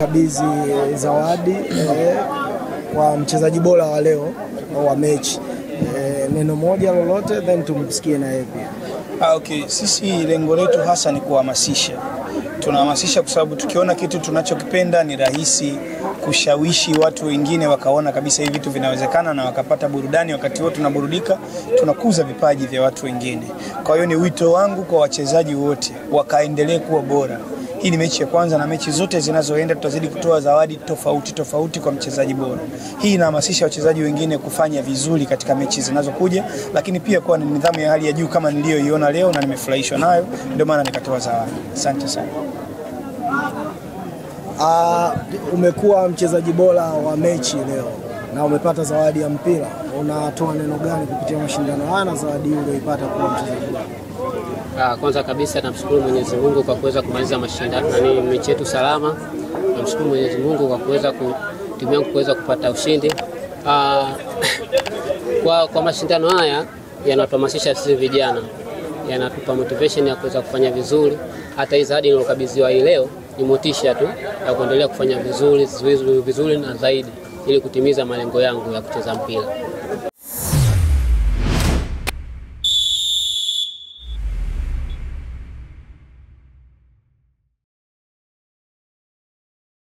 Kabidhi zawadi kwa mchezaji bora wa leo wa mechi. Neno moja lolote then tumsikie na yeye pia. Okay, sisi lengo letu hasa ni kuhamasisha. Tunahamasisha kwa sababu tukiona kitu tunachokipenda ni rahisi kushawishi watu wengine wakaona kabisa hivi vitu vinawezekana na wakapata burudani. Wakati wote tunaburudika, tunakuza vipaji vya watu wengine. Kwa hiyo ni wito wangu kwa wachezaji wote wakaendelee kuwa bora. Hii ni mechi ya kwanza na mechi zote zinazoenda tutazidi kutoa zawadi tofauti kwa mchezaji bora. Hii inahamasisha wachezaji wengine kufanya vizuri katika mechi zinazokuja, lakini pia kwa nidhamu ya hali ya juu kama niliyoiona leo na nimefurahishwa nayo, ndio maana nikatoa zawadi. Asante sana. Umekuwa mchezaji bora wa mechi leo na umepata zawadi ya mpira. Unatoa neno gani kupitia mashindano haya na zawadi hiyo uliyoipata kwa mchezaji bora? Kwanza kabisa namshukuru Mwenyezi Mungu kwa kuweza kumaliza mashindano na mechi yetu salama. Namshukuru Mwenyezi Mungu kwa kuweza timu yangu kuweza kupata ushindi. Kwa mashindano haya yanatuhamasisha sisi vijana, yanatupa motivation ya kuweza kufanya vizuri. Hata hii zawadi nilokabidhiwa hii leo ni motisha tu ya kuendelea kufanya vizuri na zaidi ili kutimiza malengo yangu ya kucheza mpira.